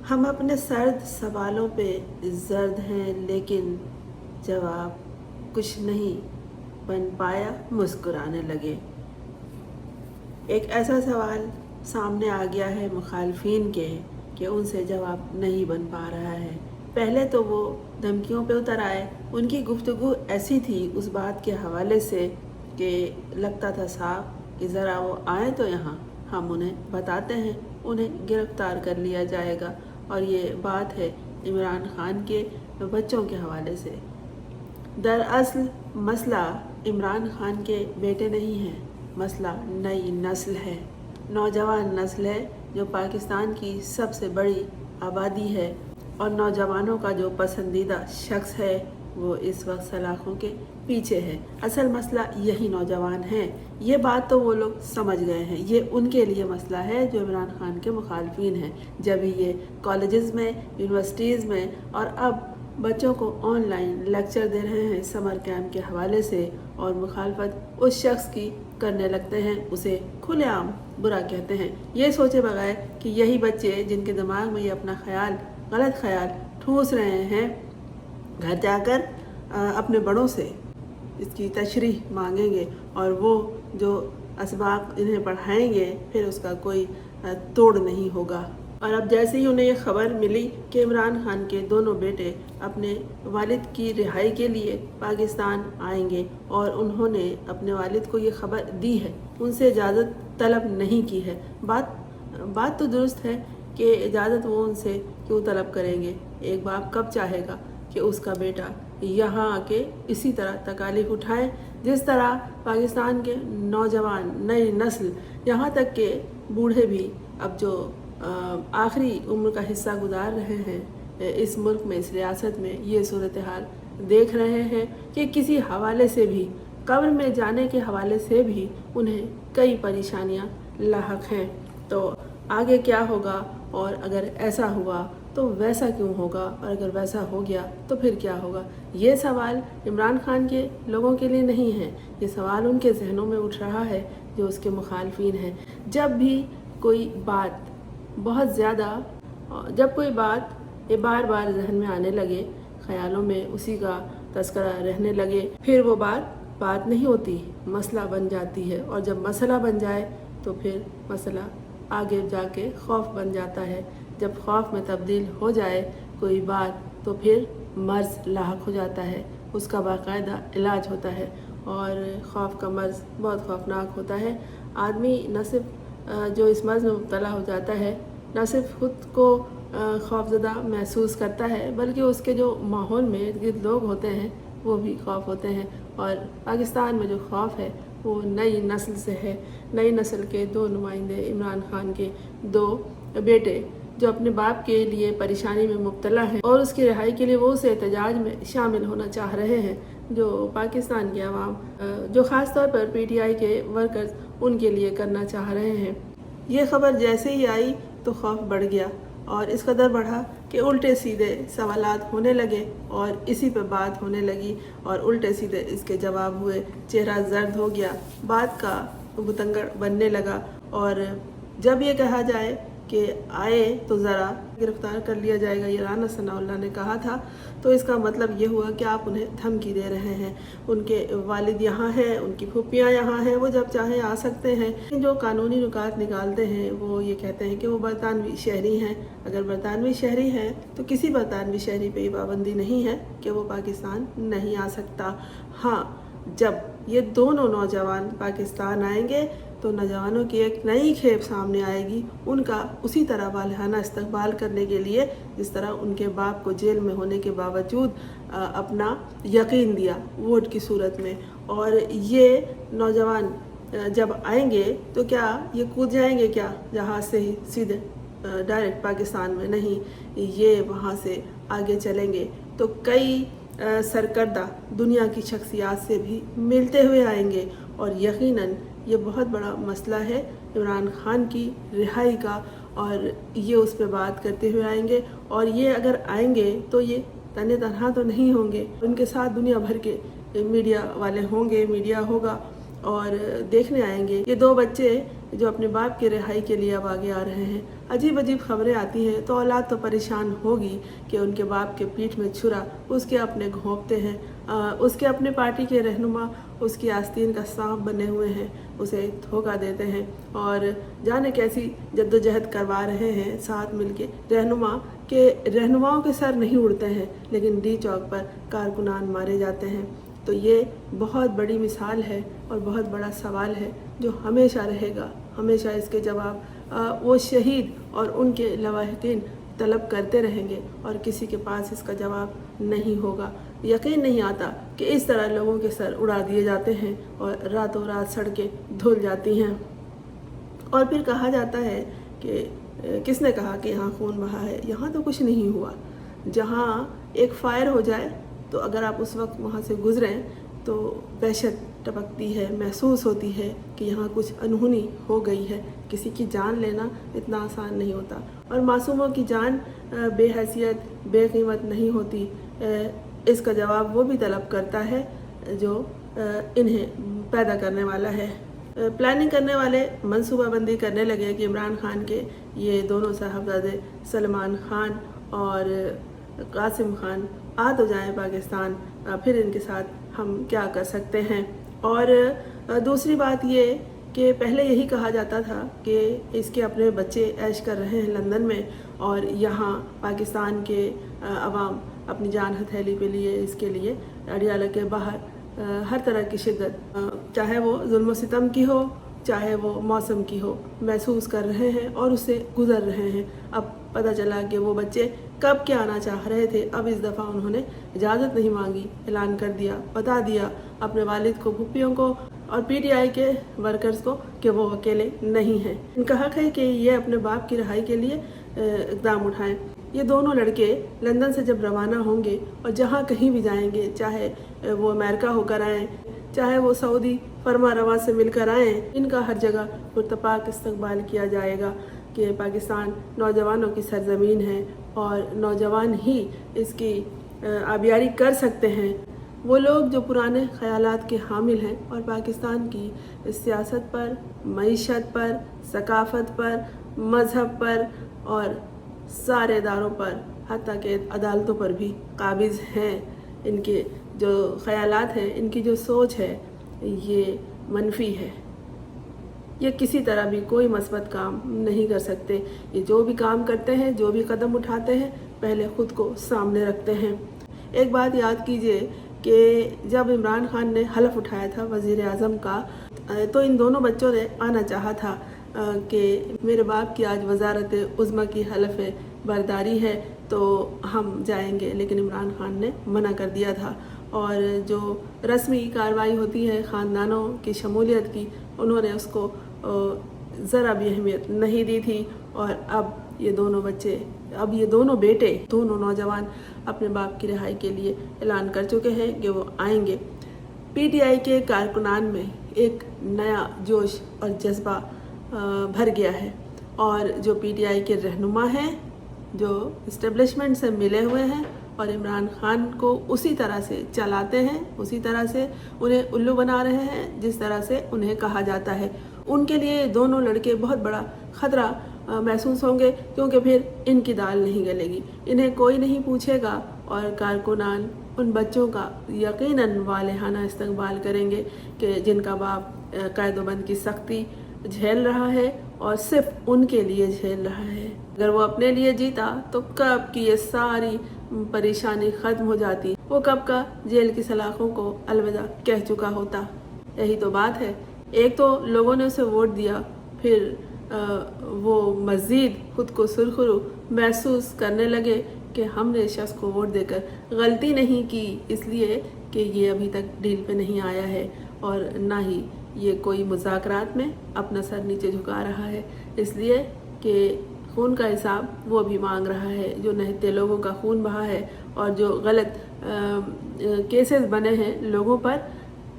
हम अपने सर्द सवालों पे जर्द हैं, लेकिन जवाब कुछ नहीं बन पाया, मुस्कुराने लगे। एक ऐसा सवाल सामने आ गया है मुखालफिन के कि उनसे जवाब नहीं बन पा रहा है। पहले तो वो धमकियों पे उतर आए। उनकी गुफ्तगू ऐसी थी उस बात के हवाले से कि लगता था साफ कि ज़रा वो आए तो यहाँ हम उन्हें बताते हैं, उन्हें गिरफ्तार कर लिया जाएगा। और ये बात है इमरान खान के बच्चों के हवाले से। दरअसल मसला इमरान खान के बेटे नहीं है, मसला नई नस्ल है, नौजवान नस्ल है जो पाकिस्तान की सबसे बड़ी आबादी है। और नौजवानों का जो पसंदीदा शख्स है वो इस वक्त सलाखों के पीछे है। असल मसला यही नौजवान हैं। ये बात तो वो लोग समझ गए हैं। ये उनके लिए मसला है जो इमरान खान के मुखालफिन हैं। जब ये कॉलेजेस में, यूनिवर्सिटीज़ में और अब बच्चों को ऑनलाइन लेक्चर दे रहे हैं समर कैंप के हवाले से, और मुखालफत उस शख्स की करने लगते हैं, उसे खुलेआम बुरा कहते हैं, ये सोचे बगैर कि यही बच्चे जिनके दिमाग में ये अपना गलत ख्याल ठूस रहे हैं, घर जाकर अपने बड़ों से इसकी तशरीह मांगेंगे और वो जो असबाब इन्हें पढ़ाएंगे फिर उसका कोई तोड़ नहीं होगा। और अब जैसे ही उन्हें ये खबर मिली कि इमरान खान के दोनों बेटे अपने वालिद की रिहाई के लिए पाकिस्तान आएंगे और उन्होंने अपने वालिद को ये खबर दी है, उनसे इजाज़त तलब नहीं की है। बात तो दुरुस्त है कि इजाज़त वो उनसे क्यों तलब करेंगे। एक बाप कब चाहेगा कि उसका बेटा यहाँ आके इसी तरह तकालीफ उठाए जिस तरह पाकिस्तान के नौजवान, नई नस्ल, यहाँ तक के बूढ़े भी अब जो आखिरी उम्र का हिस्सा गुजार रहे हैं इस मुल्क में, इस रियासत में, ये सूरत हाल देख रहे हैं कि किसी हवाले से भी, कब्र में जाने के हवाले से भी उन्हें कई परेशानियाँ लाहक हैं। तो आगे क्या होगा, और अगर ऐसा हुआ तो वैसा क्यों होगा, और अगर वैसा हो गया तो फिर क्या होगा। ये सवाल इमरान खान के लोगों के लिए नहीं है, ये सवाल उनके जहनों में उठ रहा है जो उसके मुखालफिन हैं। जब कोई बात ये बार बार जहन में आने लगे, ख्यालों में उसी का तस्करा रहने लगे, फिर वो बात नहीं होती, मसला बन जाती है। और जब मसला बन जाए तो फिर मसला आगे जाके खौफ बन जाता है। जब खौफ में तब्दील हो जाए कोई बात तो फिर मर्ज़ लाहक हो जाता है, उसका बाकायदा इलाज होता है। और खौफ का मर्ज़ बहुत खौफनाक होता है। आदमी न सिर्फ जो इस मर्ज़ में मुब्तला हो जाता है, न सिर्फ ख़ुद को खौफज़दा महसूस करता है, बल्कि उसके जो माहौल में इर्द गिर्द लोग होते हैं वो भी खौफ होते हैं। और पाकिस्तान में जो खौफ है वो नई नस्ल से है। नई नस्ल के दो नुमाइंदे, इमरान खान के दो बेटे जो अपने बाप के लिए परेशानी में मुब्तला हैं और उसकी रिहाई के लिए वो उस एहतजाज में शामिल होना चाह रहे हैं जो पाकिस्तान की आवाम, जो ख़ास तौर पर PTI के वर्कर्स उनके लिए करना चाह रहे हैं। ये खबर जैसे ही आई तो खौफ बढ़ गया, और इस कदर बढ़ा कि उल्टे सीधे सवालात होने लगे और इसी पे बात होने लगी और उल्टे सीधे इसके जवाब हुए। चेहरा जर्द हो गया, बात का बुतंगड़ बनने लगा। और जब ये कहा जाए कि आए तो ज़रा गिरफ्तार कर लिया जाएगा, ये राना सनाउल्लाह ने कहा था, तो इसका मतलब ये हुआ कि आप उन्हें धमकी दे रहे हैं। उनके वालिद यहाँ हैं, उनकी फूफियाँ यहाँ हैं, वो जब चाहे आ सकते हैं। जो कानूनी नुकात निकालते हैं वो ये कहते हैं कि वो बरतानवी शहरी हैं। अगर बरतानवी शहरी हैं तो किसी बरतानवी शहरी पे पाबंदी नहीं है कि वो पाकिस्तान नहीं आ सकता। हाँ, जब ये दोनों नौजवान पाकिस्तान आएंगे तो नौजवानों की एक नई खेप सामने आएगी, उनका उसी तरह वालहाना इस्तकबाल करने के लिए जिस तरह उनके बाप को जेल में होने के बावजूद अपना यकीन दिया वोट की सूरत में। और ये नौजवान जब आएंगे तो क्या ये कूद जाएंगे क्या जहाज़ से ही सीधे डायरेक्ट पाकिस्तान में? नहीं, ये वहाँ से आगे चलेंगे तो कई सरकर्दा दुनिया की शख्सियात से भी मिलते हुए आएंगे। और यकीनन ये बहुत बड़ा मसला है इमरान खान की रिहाई का, और ये उस पर बात करते हुए आएंगे। और ये अगर आएंगे तो ये तने तनहा तो नहीं होंगे, उनके साथ दुनिया भर के मीडिया वाले होंगे, मीडिया होगा और देखने आएंगे। ये दो बच्चे जो अपने बाप की रिहाई के लिए अब आगे आ रहे हैं। अजीब अजीब खबरें आती हैं तो औलाद तो परेशान होगी कि उनके बाप के पीठ में छुरा उसके अपने घोंपते हैं, उसके अपने पार्टी के रहनुमा उसकी आस्तीन का सांप बने हुए हैं, उसे धोखा देते हैं और जाने कैसी जद्दोजहद करवा रहे हैं साथ मिलके। रहनुमाओं के सर नहीं उड़ते हैं, लेकिन डी चौक पर कारकुनान मारे जाते हैं। तो ये बहुत बड़ी मिसाल है और बहुत बड़ा सवाल है जो हमेशा रहेगा। हमेशा इसके जवाब वो शहीद और उनके लवाहिकीन तलब करते रहेंगे और किसी के पास इसका जवाब नहीं होगा। यकीन नहीं आता कि इस तरह लोगों के सर उड़ा दिए जाते हैं और रातों रात सड़कें धुल जाती हैं। और फिर कहा जाता है कि किसने कहा कि यहाँ खून बहा है? यहाँ तो कुछ नहीं हुआ। जहाँ एक फायर हो जाए तो अगर आप उस वक्त वहाँ से गुजरें तो दहशत टपकती है, महसूस होती है कि यहाँ कुछ अनहोनी हो गई है। किसी की जान लेना इतना आसान नहीं होता और मासूमों की जान बेहैसियत बेकीमत नहीं होती। इसका जवाब वो भी तलब करता है जो इन्हें पैदा करने वाला है। प्लानिंग करने वाले मंसूबाबंदी करने लगे कि इमरान खान के ये दोनों साहबजादे सलमान खान और कासिम खान आ तो जाएं पाकिस्तान, फिर इनके साथ हम क्या कर सकते हैं। और दूसरी बात ये कि पहले यही कहा जाता था कि इसके अपने बच्चे ऐश कर रहे हैं लंदन में और यहाँ पाकिस्तान के अवाम अपनी जान हथेली पे लिए इसके लिए अडियाला के बाहर हर तरह की शिद्दत, चाहे वो जुल्म सितम की हो चाहे वो मौसम की हो, महसूस कर रहे हैं और उससे गुजर रहे हैं। अब पता चला कि वो बच्चे कब के आना चाह रहे थे, अब इस दफ़ा उन्होंने इजाज़त नहीं मांगी, ऐलान कर दिया, बता दिया अपने वालिद को, भुप्पियों को और पीटीआई के वर्कर्स को कि वो अकेले नहीं हैं। इनका हक है कि ये अपने बाप की रिहाई के लिए इक़दाम उठाएं। ये दोनों लड़के लंदन से जब रवाना होंगे और जहाँ कहीं भी जाएंगे, चाहे वो अमेरिका होकर आएँ, चाहे वो सऊदी फरमा रवा से मिलकर आएँ, इनका हर जगह पुरतपाक इस्तकबाल किया जाएगा कि पाकिस्तान नौजवानों की सरजमीन है और नौजवान ही इसकी आबियारी कर सकते हैं। वो लोग जो पुराने ख़यालात के हामिल हैं और पाकिस्तान की सियासत पर, मईशत पर, सकाफ़त पर, मज़हब पर और सारे इदारों पर, हत्ता के अदालतों पर भी काबिज़ हैं। इनके जो ख़यालात हैं, इनकी जो सोच है, ये मनफी है। ये किसी तरह भी कोई मस्बत काम नहीं कर सकते। ये जो भी काम करते हैं, जो भी कदम उठाते हैं, पहले ख़ुद को सामने रखते हैं। एक बात याद कीजिए कि जब इमरान खान ने हलफ उठाया था वज़ीर आज़म का, तो इन दोनों बच्चों ने आना चाहा था कि मेरे बाप की आज वज़ारत उज़्मा की हलफ बरदारी है तो हम जाएंगे, लेकिन इमरान खान ने मना कर दिया था। और जो रस्मी कार्रवाई होती है ख़ानदानों की शमूलियत की, उन्होंने उसको ज़रा भी अहमियत नहीं दी थी। और अब ये दोनों बच्चे, अब ये दोनों बेटे, दोनों नौजवान अपने बाप की रिहाई के लिए ऐलान कर चुके हैं कि वो आएंगे। पीटीआई के कारकुनान में एक नया जोश और जज्बा भर गया है और जो पीटीआई के रहनुमा हैं, जो इस्टेब्लिशमेंट से मिले हुए हैं और इमरान खान को उसी तरह से चलाते हैं, उसी तरह से उन्हें उल्लू बना रहे हैं जिस तरह से उन्हें कहा जाता है, उनके लिए दोनों लड़के बहुत बड़ा ख़तरा महसूस होंगे, क्योंकि फिर इनकी दाल नहीं गलेगी, इन्हें कोई नहीं पूछेगा और कारकुनान उन बच्चों का यकीनन वालेहाना इस्तकबाल करेंगे कि जिनका बाप क़ैदोबंद की सख्ती झेल रहा है और सिर्फ उनके लिए झेल रहा है। अगर वो अपने लिए जीता तो कब की ये सारी परेशानी ख़त्म हो जाती, वो कब का जेल की सलाखों को अलविदा कह चुका होता। यही तो बात है। एक तो लोगों ने उसे वोट दिया, फिर वो मज़ीद खुद को सुरखरू महसूस करने लगे कि हमने इस शख्स को वोट देकर गलती नहीं की, इसलिए कि ये अभी तक डील पे नहीं आया है और ना ही ये कोई मुज़ाकरात में अपना सर नीचे झुका रहा है, इसलिए कि खून का हिसाब वो भी मांग रहा है। जो नहते लोगों का खून बहा है और जो गलत केसेस बने हैं लोगों पर,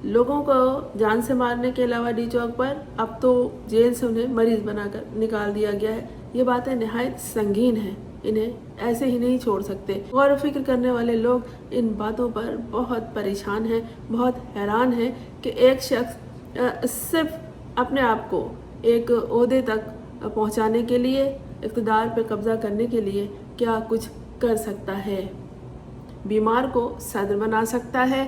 लोगों को जान से मारने के अलावा डी चौक पर अब तो जेल से उन्हें मरीज़ बनाकर निकाल दिया गया है। ये बातें नहायत संगीन हैं, इन्हें ऐसे ही नहीं छोड़ सकते। गौर व फिक्र करने वाले लोग इन बातों पर बहुत परेशान हैं, बहुत हैरान हैं कि एक शख्स सिर्फ अपने आप को एक ओहदे तक पहुंचाने के लिए, इक़्तिदार पर कब्ज़ा करने के लिए क्या कुछ कर सकता है। बीमार को सदर बना सकता है,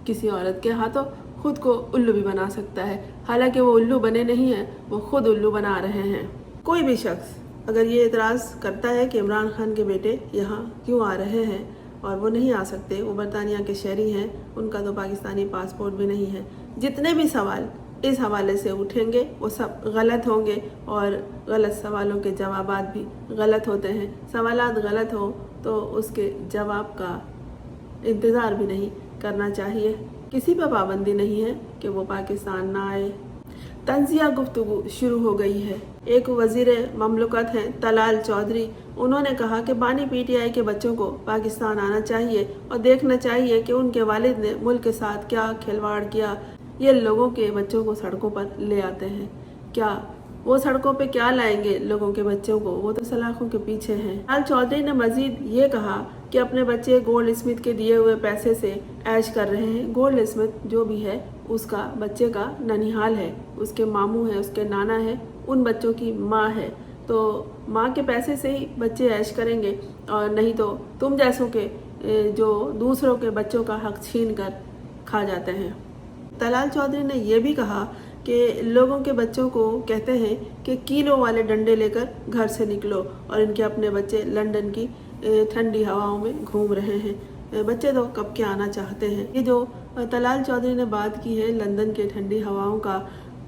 किसी औरत के हाथों खुद को उल्लू भी बना सकता है। हालांकि वो उल्लू बने नहीं हैं, वो खुद उल्लू बना रहे हैं। कोई भी शख्स अगर ये एतराज़ करता है कि इमरान खान के बेटे यहाँ क्यों आ रहे हैं और वो नहीं आ सकते, वो बरतानिया के शहरी हैं, उनका तो पाकिस्तानी पासपोर्ट भी नहीं है, जितने भी सवाल इस हवाले से उठेंगे वो सब गलत होंगे और गलत सवालों के जवाबात भी गलत होते हैं। सवालात गलत हो तो उसके जवाब का इंतज़ार भी नहीं करना चाहिए। किसी पर पाबंदी नहीं है कि वो पाकिस्तान ना आए। तंज़िया गुफ्तगू शुरू हो गई है। एक वज़ीर ममलकत हैं तलाल चौधरी, उन्होंने कहा कि बानी पीटीआई के बच्चों को पाकिस्तान आना चाहिए और देखना चाहिए कि उनके वालिद ने मुल्क के साथ क्या खिलवाड़ किया। ये लोगों के बच्चों को सड़कों पर ले आते हैं, क्या वो सड़कों पे क्या लाएंगे लोगों के बच्चों को, वो तो सलाखों के पीछे हैं। तलाल चौधरी ने मजीद ये कहा कि अपने बच्चे गोल्ड स्मिथ के दिए हुए पैसे से ऐश कर रहे हैं। गोल्ड स्मिथ जो भी है उसका बच्चे का ननिहाल है, उसके मामू है, उसके नाना है, उन बच्चों की माँ है, तो माँ के पैसे से ही बच्चे ऐश करेंगे और नहीं तो तुम जैसों के जो दूसरों के बच्चों का हक छीन कर खा जाते हैं। तलाल चौधरी ने यह भी कहा कि लोगों के बच्चों को कहते हैं कि किलो वाले डंडे लेकर घर से निकलो और इनके अपने बच्चे लंदन की ठंडी हवाओं में घूम रहे हैं। बच्चे तो कब के आना चाहते हैं। ये जो तलाल चौधरी ने बात की है लंदन के ठंडी हवाओं का,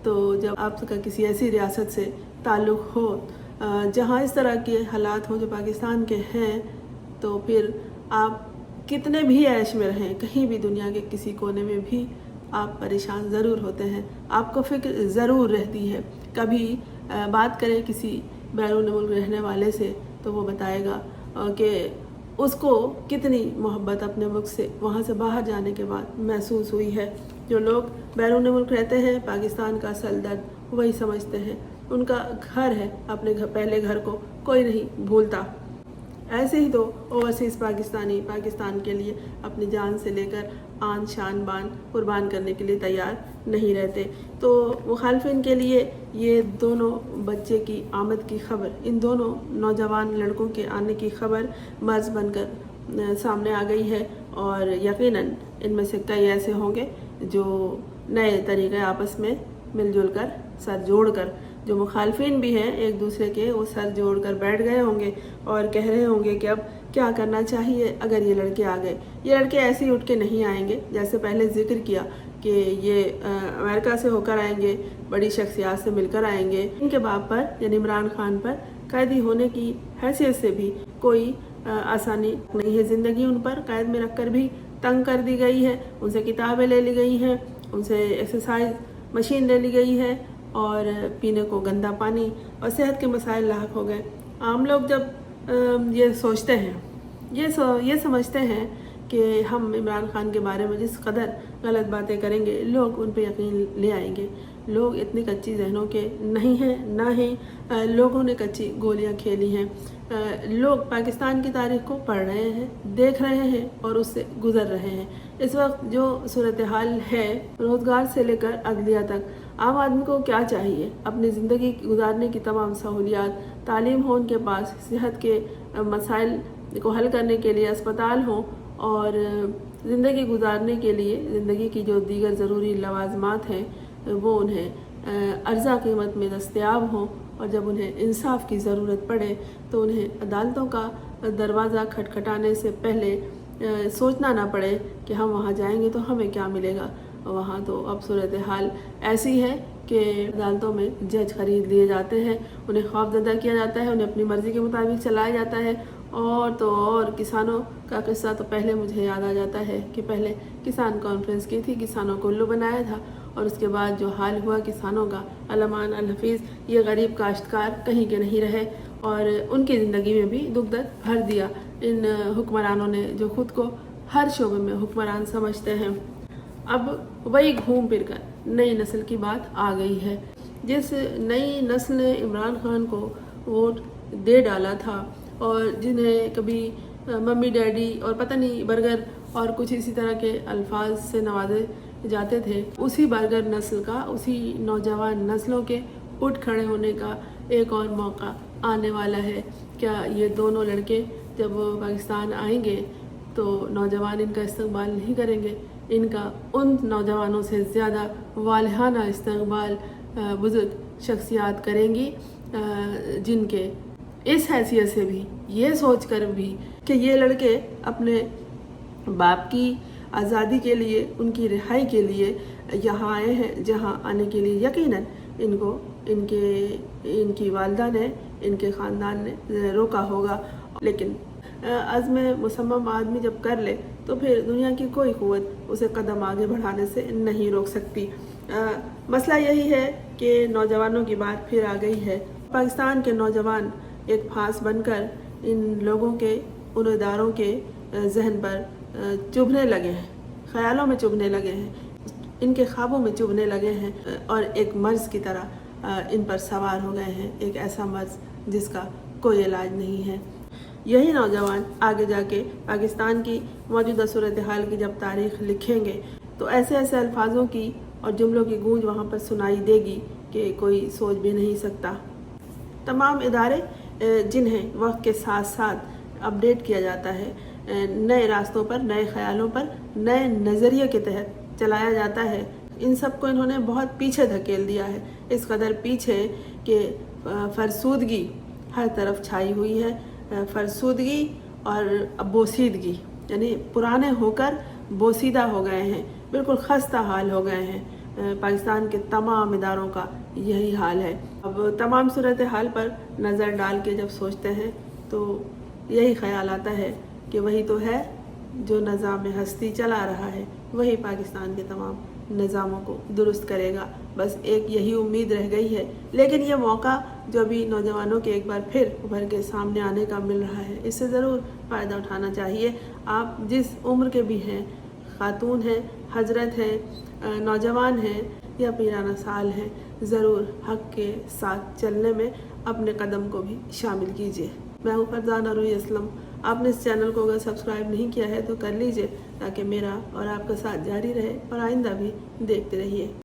तो जब आपका किसी ऐसी रियासत से ताल्लुक़ हो जहाँ इस तरह के हालात हो जो पाकिस्तान के हैं, तो फिर आप कितने भी ऐश में रहें, कहीं भी दुनिया के किसी कोने में भी आप परेशान ज़रूर होते हैं, आपको फ़िक्र ज़रूर रहती है। कभी बात करें किसी बैरून मुल्क रहने वाले से तो वो बताएगा कि उसको कितनी मोहब्बत अपने मुल्क से, वहाँ से बाहर जाने के बाद महसूस हुई है। जो लोग बैरून मुल्क रहते हैं, पाकिस्तान का असल दर्द वही समझते हैं। उनका घर है, अपने पहले घर को कोई नहीं भूलता। ऐसे ही तो ओवरसीज़ पाकिस्तानी पाकिस्तान के लिए अपनी जान से लेकर आन शान बान कुर्बान करने के लिए तैयार नहीं रहते। तो मुखालफिन के लिए ये दोनों बच्चे की आमद की खबर, इन दोनों नौजवान लड़कों के आने की खबर मर्ज़ बनकर सामने आ गई है और यकीनन इनमें से कई ऐसे होंगे जो नए तरीक़े आपस में मिलजुल कर सर जोड़ कर, जो मुखालफिन भी हैं एक दूसरे के, वो सर जोड़ कर बैठ गए होंगे और कह रहे होंगे कि अब क्या करना चाहिए अगर ये लड़के आ गए। ये लड़के ऐसे ही उठ के नहीं आएंगे, जैसे पहले जिक्र किया कि ये अमेरिका से होकर आएंगे, बड़ी शख्सियात से मिलकर आएंगे। इनके बाप पर यानी इमरान खान पर कैदी होने की हैसियत से भी कोई आसानी नहीं है। ज़िंदगी उन पर कैद में रख कर भी तंग कर दी गई है, उनसे किताबें ले ली गई हैं, उनसे एक्सरसाइज मशीन ले ली गई है और पीने को गंदा पानी और सेहत के मसाइल लाहक हो गए। आम लोग जब ये सोचते हैं, ये समझते हैं कि हम इमरान खान के बारे में जिस कदर गलत बातें करेंगे लोग उन पे यकीन ले आएंगे। लोग इतनी कच्ची जहनों के नहीं हैं, ना ही लोगों ने कच्ची गोलियां खेली हैं। लोग पाकिस्तान की तारीख को पढ़ रहे हैं, देख रहे हैं और उससे गुज़र रहे हैं। इस वक्त जो सूरत हाल है, रोज़गार से लेकर अदलिया तक, आम आदमी को क्या चाहिए? अपनी ज़िंदगी गुजारने की तमाम सहूलियात, तालीम हो उनके पास, सेहत के मसाइल को हल करने के लिए अस्पताल हो और ज़िंदगी गुजारने के लिए ज़िंदगी की जो दीगर ज़रूरी लवाज़मात हैं वो उन्हें अर्ज़ा कीमत में दस्तयाब हों और जब उन्हें इंसाफ की ज़रूरत पड़े तो उन्हें अदालतों का दरवाज़ा खटखटाने से पहले सोचना ना पड़े कि हम वहाँ जाएंगे तो हमें क्या मिलेगा। वहाँ तो अब सूरत हाल ऐसी है कि अदालतों में जज खरीद लिए जाते हैं, उन्हें खौफजदा किया जाता है, उन्हें अपनी मर्ज़ी के मुताबिक चलाया जाता है। और तो और किसानों का किस्सा तो पहले मुझे याद आ जाता है कि पहले किसान कॉन्फ्रेंस की थी, किसानों को उल्लू बनाया था और उसके बाद जो हाल हुआ किसानों का, अलमान अल हफीज़, ये गरीब काश्तकार कहीं के नहीं रहे और उनकी ज़िंदगी में भी दुख दर्द भर दिया इन हुक्मरानों ने जो ख़ुद को हर शोबे में हुक्मरान समझते हैं। अब वही घूम फिर कर नई नस्ल की बात आ गई है। जिस नई नस्ल ने इमरान खान को वोट दे डाला था और जिन्हें कभी मम्मी डैडी और पता नहीं बर्गर और कुछ इसी तरह के अल्फाज से नवाजे जाते थे, उसी बर्गर नस्ल का, उसी नौजवान नस्लों के उठ खड़े होने का एक और मौका आने वाला है। क्या ये दोनों लड़के जब पाकिस्तान आएंगे तो नौजवान इनका इस्तकबाल नहीं करेंगे? इनका उन नौजवानों से ज़्यादा वालिहाना इस्तकबाल बुज़ुर्ग शख्सियात करेंगी, जिनके इस हैसियत से भी, ये सोच कर भी कि ये लड़के अपने बाप की आज़ादी के लिए, उनकी रिहाई के लिए यहाँ आए हैं, जहाँ आने के लिए यकीनन इनको इनकी वालिदा ने, इनके ख़ानदान ने रोका होगा। लेकिन अज़्म मुसम्मम आदमी जब कर ले तो फिर दुनिया की कोई क़ुव्वत उसे कदम आगे बढ़ाने से नहीं रोक सकती। मसला यही है कि नौजवानों की बात फिर आ गई है। पाकिस्तान के नौजवान एक फांस बनकर इन लोगों के, उन इदारों के जहन पर चुभने लगे हैं, ख़यालों में चुभने लगे हैं, इनके ख्वाबों में चुभने लगे हैं और एक मर्ज़ की तरह इन पर सवार हो गए हैं, एक ऐसा मर्ज़ जिसका कोई इलाज नहीं है। यही नौजवान आगे जाके पाकिस्तान की मौजूदा सूरत हाल की जब तारीख़ लिखेंगे तो ऐसे ऐसे अल्फाजों की और जुमलों की गूंज वहाँ पर सुनाई देगी कि कोई सोच भी नहीं सकता। तमाम इदारे जिन्हें वक्त के साथ साथ अपडेट किया जाता है, नए रास्तों पर, नए ख़यालों पर, नए नज़रिए के तहत चलाया जाता है, इन सब को इन्होंने बहुत पीछे धकेल दिया है। इस कदर पीछे कि फरसूदगी हर तरफ छाई हुई है। फरसूदगी और बोसीदगी, यानी पुराने होकर बोसीदा हो गए हैं, बिल्कुल खस्ता हाल हो गए हैं। पाकिस्तान के तमाम इदारों का यही हाल है। अब तमाम सूरत हाल पर नज़र डाल के जब सोचते हैं तो यही ख्याल आता है कि वही तो है जो निज़ाम हस्ती चला रहा है, वही पाकिस्तान के तमाम निज़ामों को दुरुस्त करेगा। बस एक यही उम्मीद रह गई है। लेकिन ये मौका जो अभी नौजवानों के एक बार फिर उभर के सामने आने का मिल रहा है, इससे ज़रूर फ़ायदा उठाना चाहिए। आप जिस उम्र के भी हैं, खातून हैं, हजरत हैं, नौजवान हैं या पीराना साल हैं, ज़रूर हक़ के साथ चलने में अपने कदम को भी शामिल कीजिए। मैं हूँ फरजाना रूही असलम। आपने इस चैनल को अगर सब्सक्राइब नहीं किया है तो कर लीजिए, ताकि मेरा और आपका साथ जारी रहे और आइंदा भी देखते रहिए।